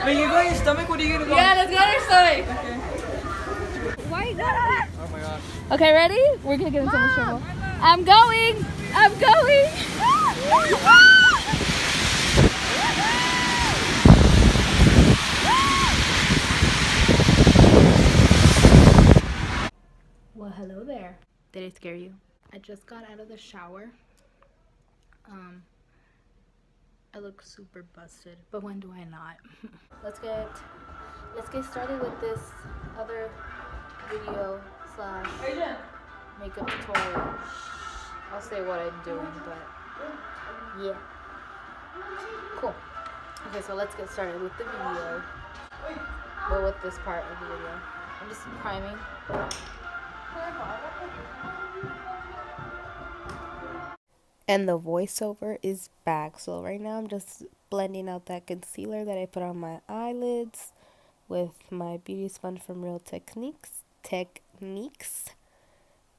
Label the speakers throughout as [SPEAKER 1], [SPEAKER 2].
[SPEAKER 1] Are you going to your stomach? What are you gonna go?
[SPEAKER 2] Yeah, let's go to your stomach.
[SPEAKER 1] Okay.
[SPEAKER 2] Why not?
[SPEAKER 1] Oh my gosh.
[SPEAKER 2] Okay, ready? We're gonna get into the trouble. I'm going. I'm going. Well, hello there. Did I scare you? I just got out of the shower. I look super busted, but when do I not? Let's get started with this other video slash makeup tutorial. I'll say what I'm doing, but yeah. Cool. Okay, so let's get started with the video. Well, with this part of the video. I'm just priming. And the voiceover is back. So right now I'm just blending out that concealer that I put on my eyelids with my beauty sponge from Real Techniques.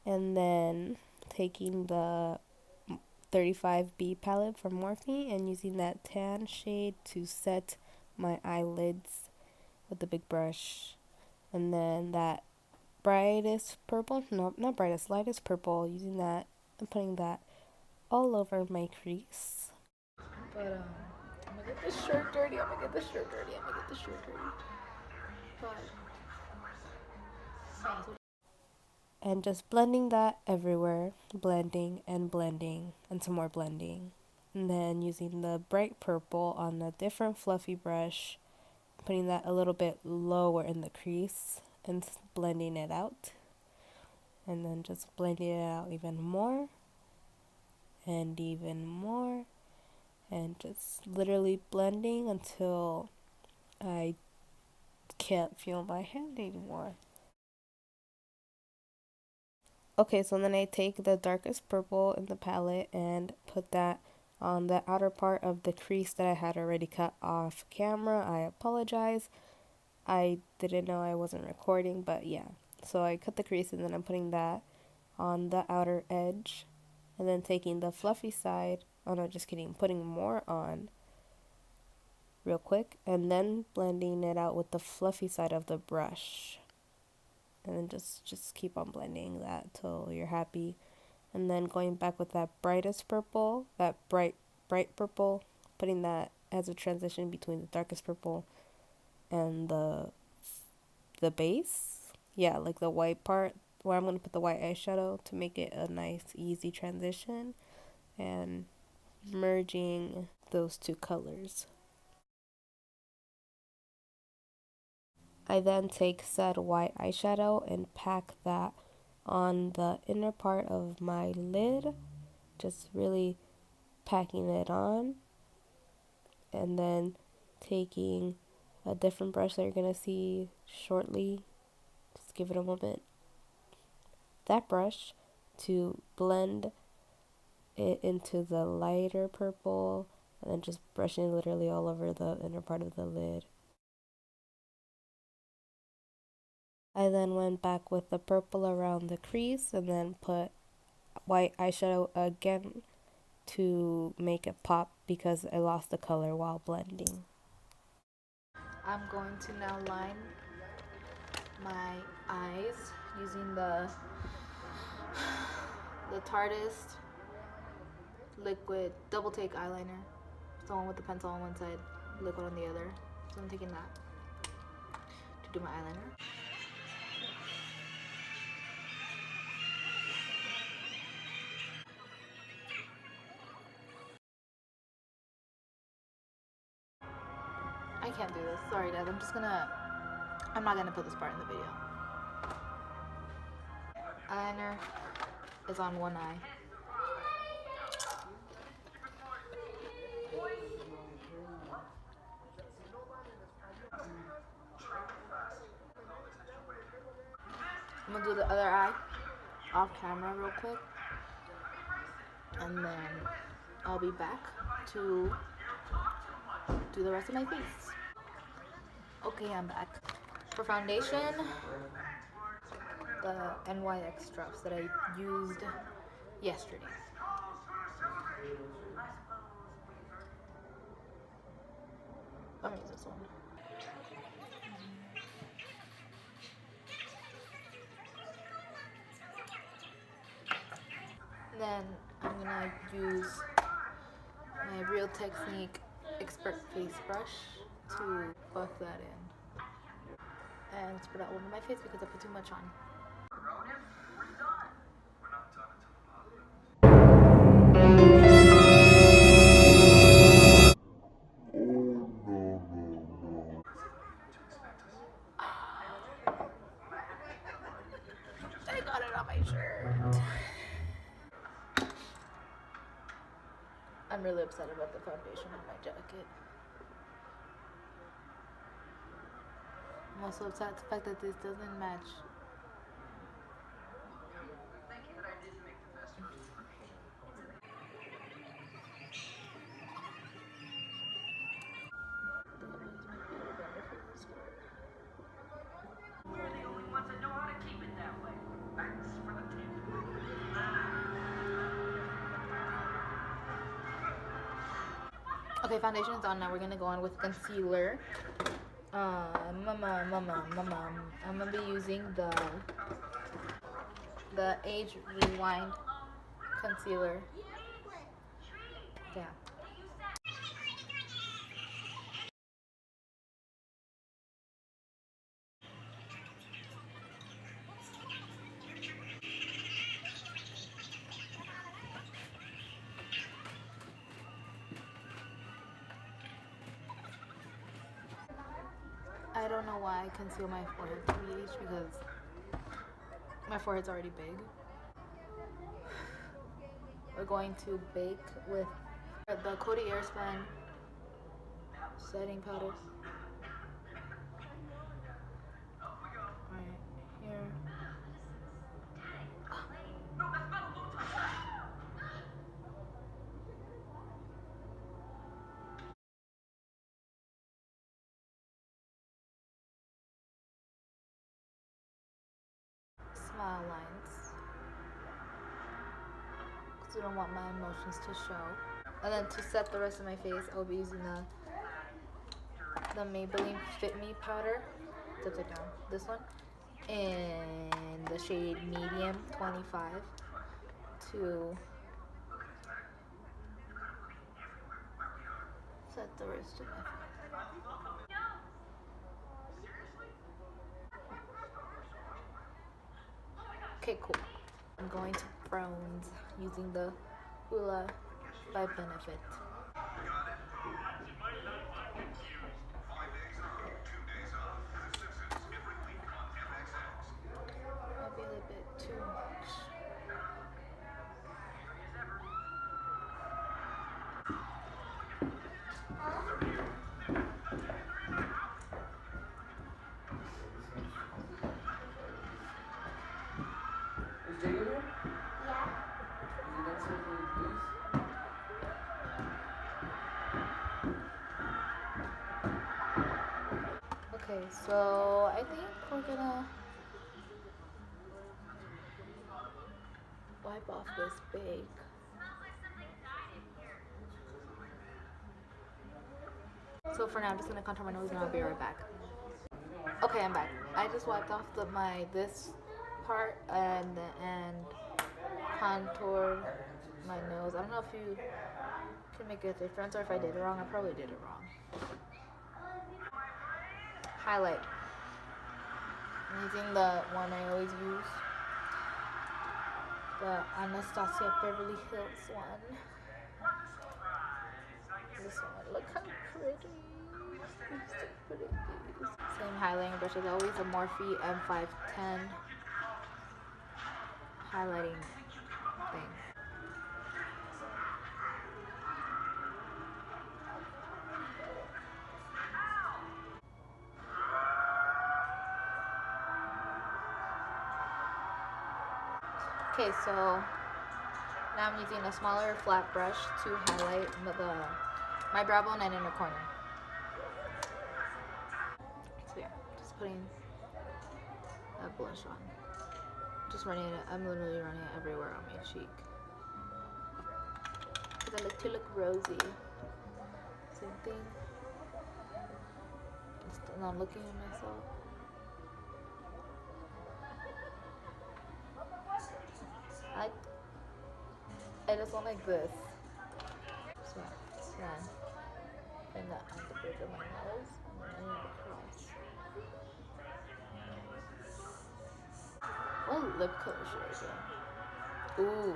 [SPEAKER 2] And then taking the 35B palette from Morphe and using that tan shade to set my eyelids with the big brush. And then that brightest purple, no, not brightest, lightest purple, using that and putting that all over my crease. But I'm gonna get this shirt dirty. And just blending that everywhere, blending and some more blending. And then using the bright purple on a different fluffy brush, putting that a little bit lower in the crease and blending it out. And then just blending it out even more and even more, and just literally blending until I can't feel my hand anymore. Okay, so then I take the darkest purple in the palette and put that on the outer part of the crease that I had already cut off camera. I apologize. I didn't know I wasn't recording, but yeah. So I cut the crease and then I'm putting that on the outer edge. And then taking the fluffy side, oh no, just kidding, putting more on real quick. And then blending it out with the fluffy side of the brush. And then just keep on blending that till you're happy. And then going back with that brightest purple, that bright purple, putting that as a transition between the darkest purple and the base. Yeah, like the white part where I'm going to put the white eyeshadow to make it a nice easy transition and merging those two colors. I then take said white eyeshadow and pack that on the inner part of my lid, just really packing it on, and then taking a different brush that you're going to see shortly, just give it a moment, that brush to blend it into the lighter purple, and then just brushing literally all over the inner part of the lid. I then went back with the purple around the crease and then put white eyeshadow again to make it pop because I lost the color while blending. I'm going to now line my eyes using the Tarteist liquid double take eyeliner. It's the one with the pencil on one side, liquid on the other. So I'm taking that to do my eyeliner. I can't do this. Sorry guys, I'm not gonna put this part in the video. Eyeliner is on one eye. I'm gonna do the other eye off camera real quick, and then I'll be back to do the rest of my face. Okay, I'm back. For foundation, the NYX drops that I used yesterday. Let me use this one. Then I'm gonna use my Real Technique Expert Face Brush to buff that in and spread out all over my face because I put too much on. I got it on my shirt. I'm really upset about the foundation on my jacket. I'm also upset at the fact that this doesn't match. Okay, foundation is on now. We're gonna go on with concealer. I'm gonna be using the Age Rewind concealer. Yeah. I don't know why I conceal my forehead 3H because my forehead's already big. We're going to bake with the Coty Airspun setting powder. Right here. Smile lines. Because I don't want my emotions to show. And then to set the rest of my face, I'll be using the Maybelline Fit Me powder. Tip it down. This one. In the shade Medium 25 to set the rest of my face. Okay, cool. I'm going to bronze using the Hoola by Benefit. Might be a little bit too much.
[SPEAKER 1] Is Jacob here? Yeah. Is he downstairs with the police?
[SPEAKER 2] Okay, so I think we're gonna wipe off this bake. So for now, I'm just gonna contour my nose and I'll be right back. Okay, I'm back. I just wiped off this part and contoured my nose. I don't know if you can make a difference or if I did it wrong. I probably did it wrong. Highlight. I'm using the one I always use. The Anastasia Beverly Hills one. This one. Look how pretty. It's so pretty. Same highlighting brush as always, a Morphe M510 highlighting thing. Okay, so now I'm using a smaller flat brush to highlight my brow bone and inner corner. So yeah, just putting that blush on. Just running it, I'm literally running it everywhere on my cheek. Because I like to look rosy. Same thing. Just not looking at myself.
[SPEAKER 3] I just want like this. So then bring that on the bridge of my nose and then across. What lip color should I do? Ooh,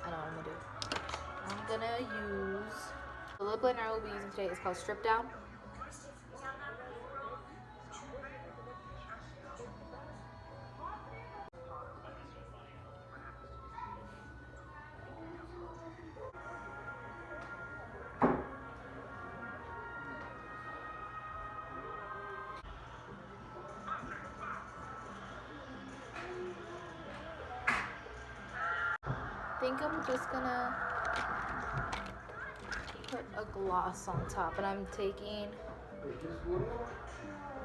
[SPEAKER 3] I know what I'm gonna do. I'm gonna use the lip liner I will be using today is called Strip Down. I think I'm just gonna put a gloss on top, and I'm taking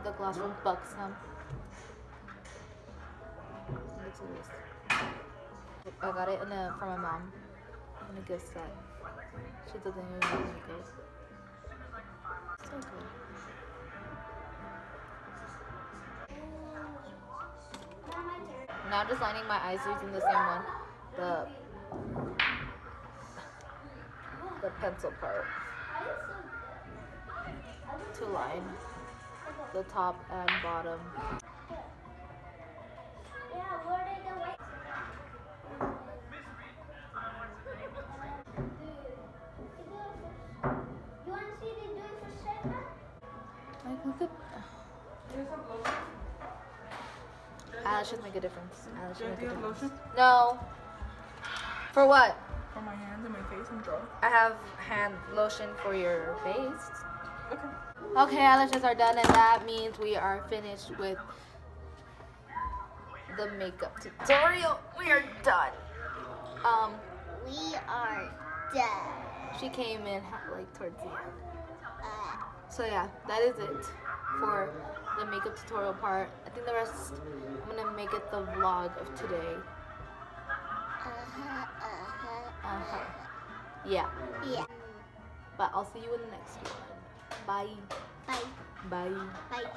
[SPEAKER 3] the gloss from Buxom. I got it from my mom in a gift set. She doesn't even make it. So good. Now I'm just lining my eyes using the same one, the pencil part, to line the top and bottom. Like, look at eyelashes make a difference.
[SPEAKER 1] Do you have lotion?
[SPEAKER 3] No. For what?
[SPEAKER 1] For my hands and my face and jaw.
[SPEAKER 3] I have hand lotion for your face.
[SPEAKER 1] Okay.
[SPEAKER 3] Okay, eyelashes are done, and that means we are finished with the makeup tutorial. We are done.
[SPEAKER 4] We are done.
[SPEAKER 3] She came in like towards the end. So yeah, that is it for the makeup tutorial part. I think the rest, I'm gonna make it the vlog of today. Yeah.
[SPEAKER 4] Yeah.
[SPEAKER 3] But I'll see you in the next one. Bye.
[SPEAKER 4] Bye.
[SPEAKER 3] Bye.
[SPEAKER 4] Bye.